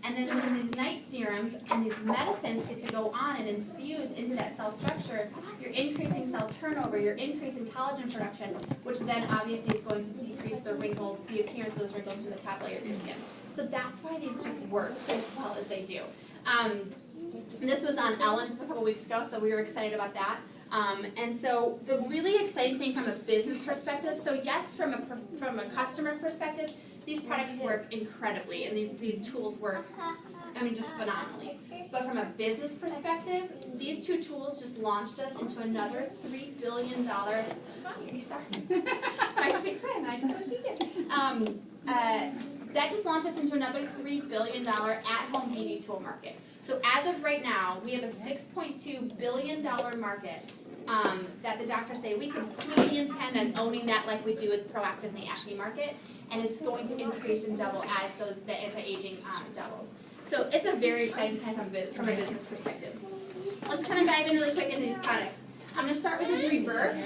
And then when these night serums and these medicines get to go on and infuse into that cell structure, you're increasing cell turnover, you're increasing collagen production, which then obviously is going to decrease the wrinkles, the appearance of those wrinkles from the top layer of your skin. So that's why these just work as well as they do. This was on Ellen just a couple weeks ago, so we were excited about that. And so the really exciting thing from a business perspective, so yes, from a customer perspective, these products work incredibly, and these tools work, I mean, just phenomenally. But from a business perspective, these two tools just launched us into another $3 billion, sorry, my sweet friend, I just know she's here. That just launched us into another $3 billion at-home beauty tool market. So as of right now, we have a $6.2 billion market that the doctors say we completely intend on owning that like we do with Proactiv in the acne market, and it's going to increase and double as the anti-aging doubles. So it's a very exciting time from a business perspective. Let's kind of dive in really quick into these products. I'm going to start with this reverse.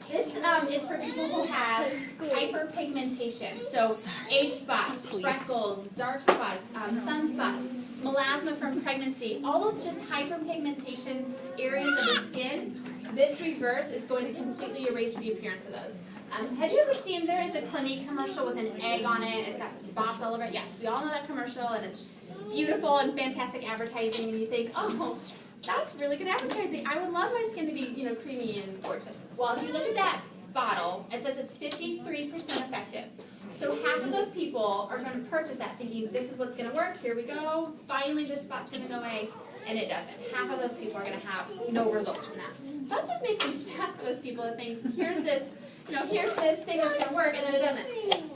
This is for people who have hyperpigmentation, so age spots, freckles, dark spots, sunspots, melasma from pregnancy, all those just hyperpigmentation areas of the skin. This reverse is going to completely erase the appearance of those. Have you ever seen, there is a Clinique commercial with an egg on it, it's got spots all over it. Yes, we all know that commercial, and it's beautiful and fantastic advertising, and you think, oh, that's really good advertising. I would love my skin to be, creamy and gorgeous. Well, if you look at that bottle, it says it's 53% effective. So half of those people are going to purchase that thinking, this is what's going to work, here we go, finally this spot's going to go away, and it doesn't. Half of those people are going to have no results from that. So that just makes me sad for those people that think, here's this thing that's going to work, and then it doesn't.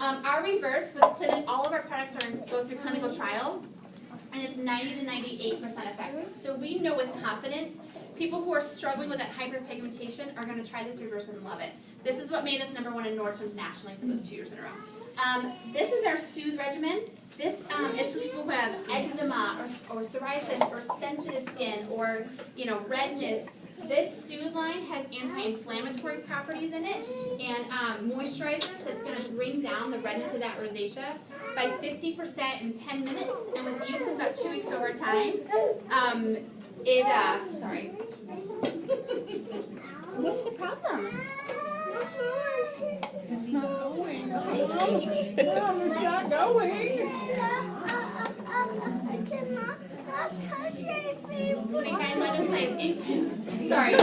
Our reverse, with all of our products go through clinical trial, and it's 90 to 98% effective. So we know with confidence, people who are struggling with that hyperpigmentation are going to try this reverse and love it. This is what made us #1 in Nordstrom's nationally for those 2 years in a row. This is our Soothe regimen. This is for people who have eczema or psoriasis or sensitive skin or redness. This Soothe line has anti-inflammatory properties in it and moisturizers that's going to bring down the redness of that rosacea by 50% in 10 minutes, and with use in about 2 weeks over time, sorry. What's the problem? It's not going. Okay. It's not going. I cannot touch anything. I think I let him play. Sorry.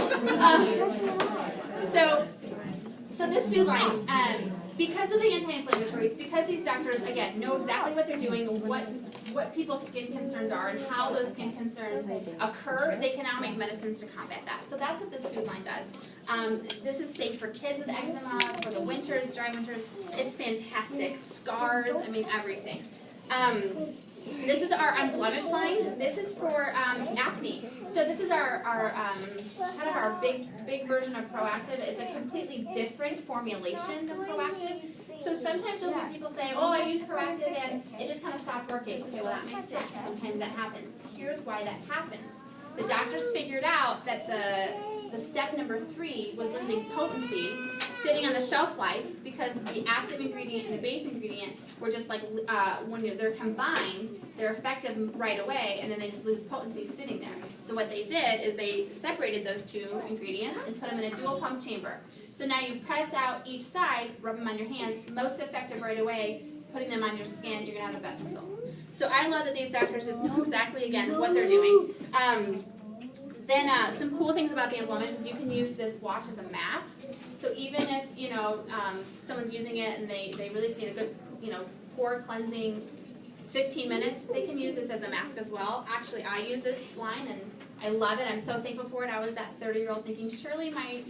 So this Soothe line, because of the anti-inflammatories, because these doctors, again, know exactly what they're doing, what people's skin concerns are, and how those skin concerns occur, they can now make medicines to combat that. So that's what this Soothe line does. This is safe for kids with eczema, for the winters, dry winters. It's fantastic. Scars, I mean, everything. This is our Unblemished line. This is for acne. So this is our kind of our big version of Proactiv. It's a completely different formulation than Proactiv. So sometimes you'll hear people say, oh, I use Proactiv and it just kind of stopped working. Okay, well that makes sense. Sometimes that happens. Here's why that happens. The doctors figured out that the step #3 was limiting potency, sitting on the shelf life, because the active ingredient and the base ingredient were just like, when they're combined, they're effective right away, and then they just lose potency sitting there. So what they did is they separated those 2 ingredients and put them in a dual pump chamber. So now you press out each side, rub them on your hands, most effective right away, putting them on your skin, you're going to have the best results. So I love that these doctors just know exactly, again, what they're doing. Then some cool things about the Unblemished is you can use this wash as a mask. So even if, someone's using it and they really just need a good, pore cleansing 15 minutes, they can use this as a mask as well. Actually, I use this line and I love it. I'm so thankful for it. I was that 30-year-old thinking, surely my,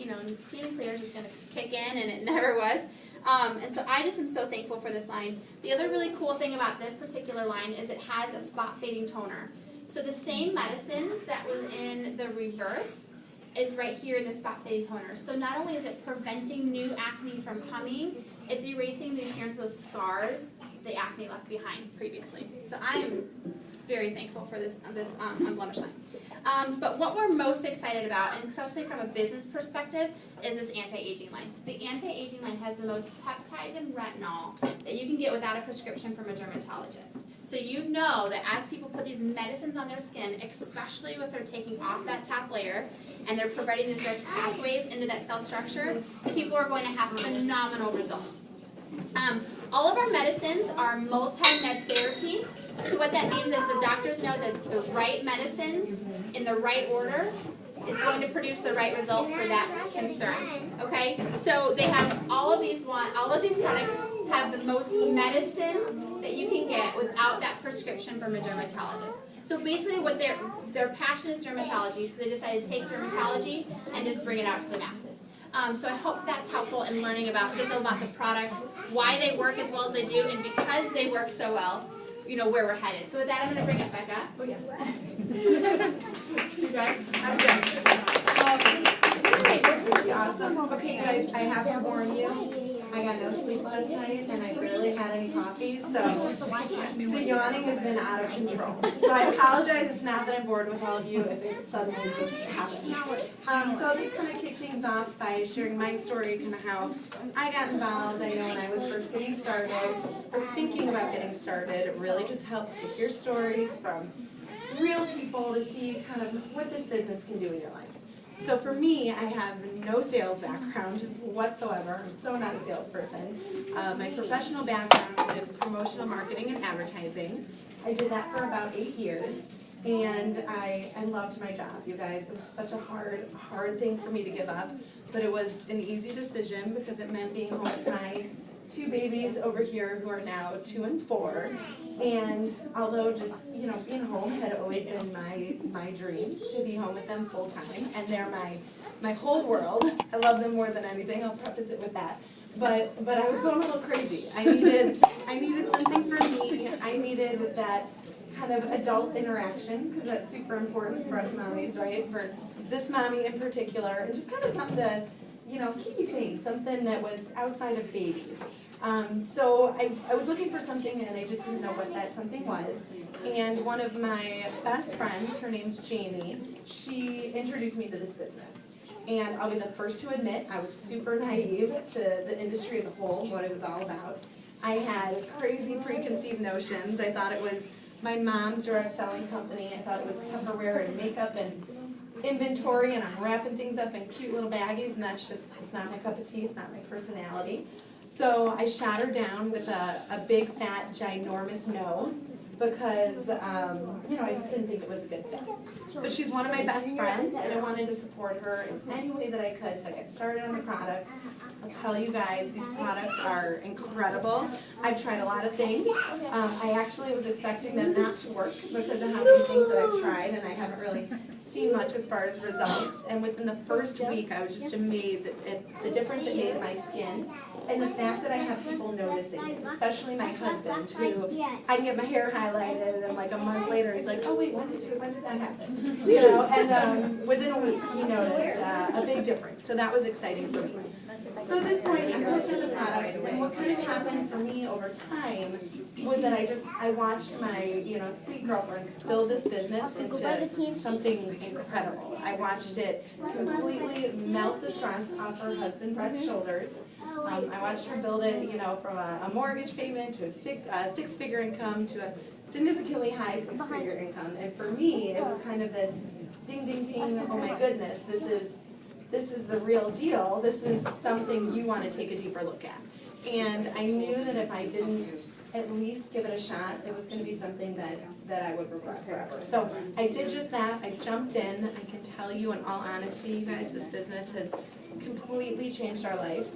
cleaning career is just going to kick in, and it never was. And so I just am so thankful for this line. The other really cool thing about this particular line is it has a spot fading toner. So the same medicines that was in the reverse is right here in the spot fading toner. So not only is it preventing new acne from coming, it's erasing the appearance of those scars the acne left behind previously. So I am very thankful for this Unblemished line. But what we're most excited about, and especially from a business perspective, is this anti-aging line. So the anti-aging line has the most peptides and retinol that you can get without a prescription from a dermatologist. So you know that as people put these medicines on their skin, especially if they're taking off that top layer and they're providing these direct pathways into that cell structure, people are going to have phenomenal results. All of our medicines are multi-med therapy. So what that means is the doctors know that the right medicines in the right order is going to produce the right result for that concern. Okay? So they have all of these products have the most medicine that you can get without that prescription from a dermatologist. So basically what their passion is dermatology, so they decided to take dermatology and just bring it out to the masses. So I hope that's helpful in learning about just about the products, why they work as well as they do, and because they work so well, you know, where we're headed. So with that, I'm going to bring it back up. Oh, yeah. You guys? I'm good. This is awesome. Okay, you guys, I have to warn you. I got no sleep last night, and I barely had any coffee, so the yawning has been out of control. So I apologize. It's not that I'm bored with all of you if it suddenly just happens. So I'll just kind of kick things off by sharing my story, kind of how I got involved. I know when I was first getting started, or thinking about getting started, it really just helps to hear stories from real people to see kind of what this business can do in your life. So for me, I have no sales background whatsoever. I'm so not a salesperson. My professional background is in promotional marketing and advertising. I did that for about 8 years, and I loved my job, you guys. It was such a hard thing for me to give up, but it was an easy decision because it meant being home with my 2 babies over here who are now 2 and 4. And although just, you know, being home had always been my dream to be home with them full time, and they're my whole world. I love them more than anything. I'll preface it with that. But I was going a little crazy. I needed something for me. I needed that kind of adult interaction because that's super important for us mommies, right? For this mommy in particular, and just kind of something to, you know, keep me sane. Something that was outside of babies. So I was looking for something, and I just didn't know what that something was. And one of my best friends, her name's Jamie, she introduced me to this business. And I'll be the first to admit, I was super naive to the industry as a whole, what it was all about. I had crazy preconceived notions. I thought it was my mom's direct selling company. I thought it was Tupperware and makeup and inventory, and I'm wrapping things up in cute little baggies, and that's just, it's not my cup of tea, it's not my personality. So I shot her down with a big, fat, ginormous no, because, you know, I just didn't think it was a good fit. But she's one of my best friends, and I wanted to support her in any way that I could, so I got started on the products. I'll tell you guys, these products are incredible. I've tried a lot of things. I actually was expecting them not to work because of how many things that I've tried, and I haven't really seen much as far as results. And within the first week, I was just amazed at the difference it made in my skin. And the fact that I have people noticing, especially my husband, who I can get my hair highlighted, and like a month later, he's like, "Oh wait, when did that happen?" You know, and within a week, he noticed a big difference. So that was exciting for me. So at this point, I'm going through the products, and what kind of happened for me over time was that I watched my, you know, sweet girlfriend build this business into something incredible. I watched it completely melt the stress off her husband Brett's shoulders. I watched her build it, you know, from a mortgage payment to a six-figure income to a significantly high six-figure income. And for me, it was kind of this ding, ding, ding, oh my goodness, this is the real deal. This is something you want to take a deeper look at. And I knew that if I didn't at least give it a shot, it was going to be something that I would regret forever. So I did just that. I jumped in. I can tell you in all honesty, you guys, this business has completely changed our life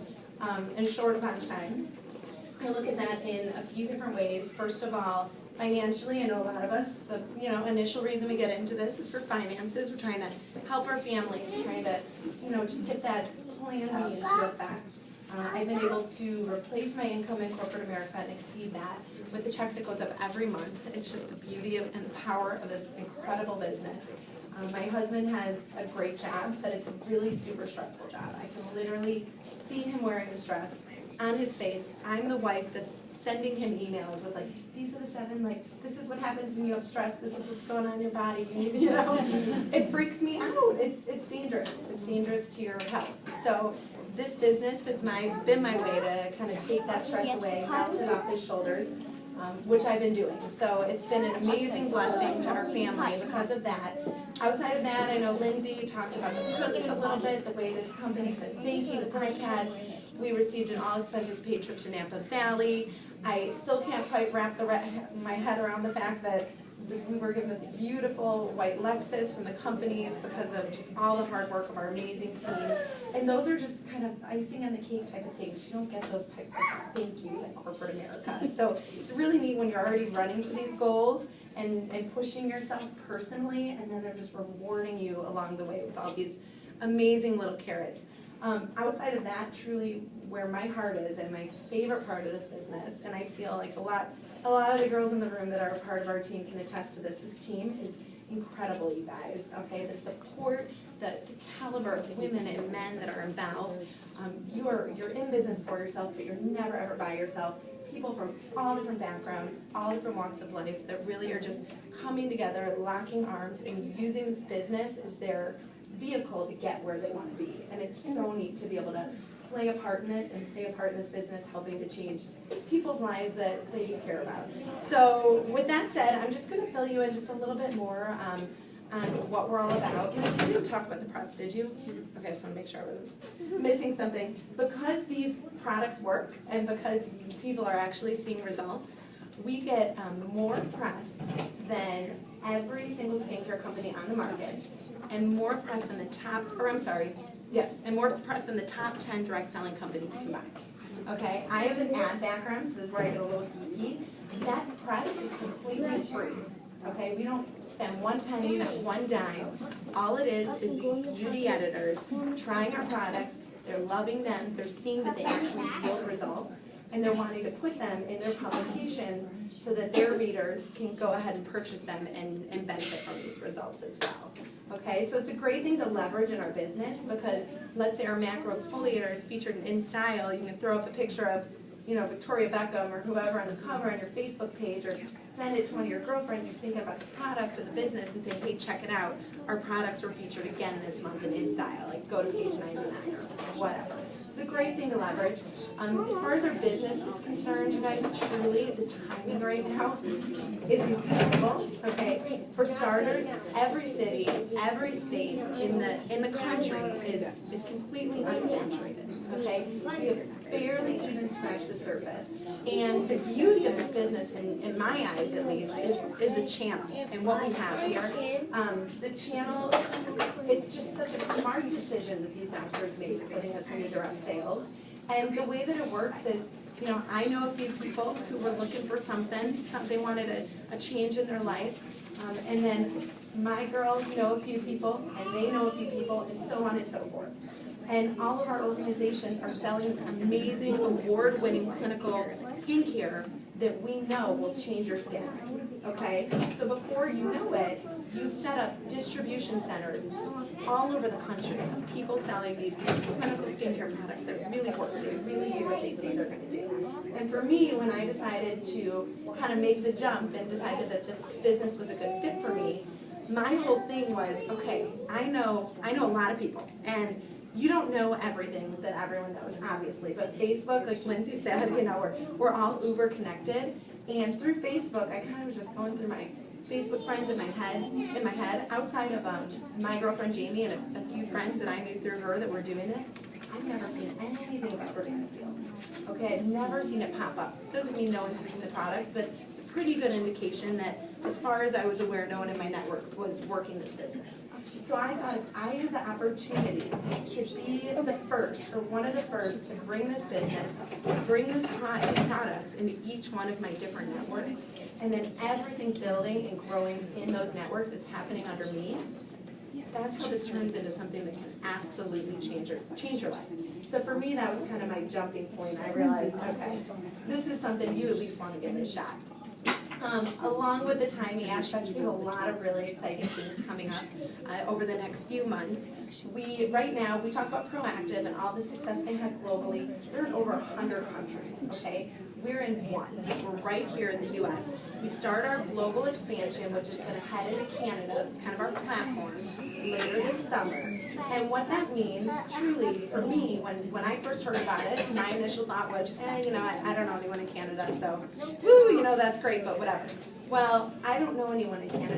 in a short amount of time. I look at that in a few different ways. First of all, financially, I know a lot of us, the initial reason we get into this is for finances. We're trying to help our families, trying to, just get that plan into effect. I've been able to replace my income in corporate America and exceed that with the check that goes up every month. It's just the beauty and the power of this incredible business. My husband has a great job, but it's a really super stressful job. I can literally see him wearing the stress on his face. I'm the wife that's sending him emails with these are the 7, this is what happens when you have stress, this is what's going on in your body, it freaks me out. It's dangerous. It's dangerous to your health. So this business has been my way to kind of take that stress away, melt it off his shoulders. which I've been doing. So it's been an amazing blessing to our family because of that. Outside of that, I know Lindsay talked about the cookies a little bit, the way this company says thank you, the pie pads. We received an all expenses paid trip to Napa Valley. I still can't quite wrap my head around the fact that we were given this beautiful white Lexus from the companies because of just all the hard work of our amazing team. And those are just kind of icing on the cake type of things. You don't get those types of thank yous in corporate America. So it's really neat when you're already running for these goals and pushing yourself personally, and then they're just rewarding you along the way with all these amazing little carrots. Outside of that, truly where my heart is and my favorite part of this business, and I feel like a lot of the girls in the room that are a part of our team can attest to this. This team is incredible, you guys. Okay, the support, the caliber of women and men that are involved. You're in business for yourself, but you're never ever by yourself. People from all different backgrounds, all different walks of life that really are just coming together, locking arms, and using this business as their vehicle to get where they want to be. And it's so neat to be able to play a part in this and play a part in this business, helping to change people's lives that you care about. So with that said, I'm just going to fill you in just a little bit more on what we're all about. You didn't talk about the press, did you? Okay, I just want to make sure I wasn't missing something. Because these products work and because people are actually seeing results, we get more press than every single skincare company on the market, and more press than the top, or I'm sorry, yes, and more press than the top 10 direct selling companies combined. Okay, I have an ad background, so this is where I get a little geeky. That press is completely free. Okay, we don't spend one penny, not one dime. All it is these beauty editors trying our products, they're loving them, they're seeing that they actually yield results, and they're wanting to put them in their publications so that their readers can go ahead and purchase them and benefit from these results as well. Okay, so it's a great thing to leverage in our business because let's say our macro exfoliator is featured in Style, you can throw up a picture of, Victoria Beckham or whoever on the cover on your Facebook page, or send it to one of your girlfriends who's thinking about the products or the business and say, hey, check it out. Our products were featured again this month in Style, like go to page 99 or whatever. It's a great thing to leverage. As far as our business is concerned, you guys, truly the timing right now is incredible. Okay, for starters, every city, every state in the country is completely unsaturated. Okay, we have barely even scratched the surface. And the beauty of this business, in my eyes at least, is the channel and what we have here. The channel, it's just such a smart decision that these doctors made, putting us into direct sales. And the way that it works is, I know a few people who were looking for something they wanted a change in their life. And then my girls know a few people, and they know a few people, and so on and so forth. And all of our organizations are selling amazing, award-winning clinical skincare that we know will change your skin. Okay? So before you know it, you've set up distribution centers all over the country of people selling these clinical skincare products that really work. They really do what they say they're going to do. And for me, when I decided to kind of make the jump and decided that this business was a good fit for me, my whole thing was, okay, I know a lot of people, and you don't know everything that everyone knows, obviously, but Facebook, like Lindsay said, we're all uber connected, and through Facebook, I kind of was just going through my Facebook friends in my head, outside of my girlfriend Jamie and a few friends that I knew through her that were doing this. I've never seen anything about Organic Fields. Okay, I've never seen it pop up. Doesn't mean no one's using the product, but it's a pretty good indication that, as far as I was aware, no one in my networks was working this business. So I thought if I had the opportunity to be the first, or one of the first, to bring this business, bring these products into each one of my different networks, and then everything building and growing in those networks is happening under me, that's how this turns into something that can absolutely change your life. So for me, that was kind of my jumping point. I realized, okay, this is something you at least want to give it a shot. Along with the timing aspect, we have a lot of really exciting things coming up over the next few months. Right now, we talk about Proactive and all the success they have globally. They're in over 100 countries, okay? we're in one. We're right here in the US. We start our global expansion, which is gonna head into Canada. It's kind of our platform later this summer. And what that means, truly, for me, when I first heard about it, my initial thought was, you know, I don't know anyone in Canada, so, woo, you know, that's great, but whatever. Well, I don't know anyone in Canada.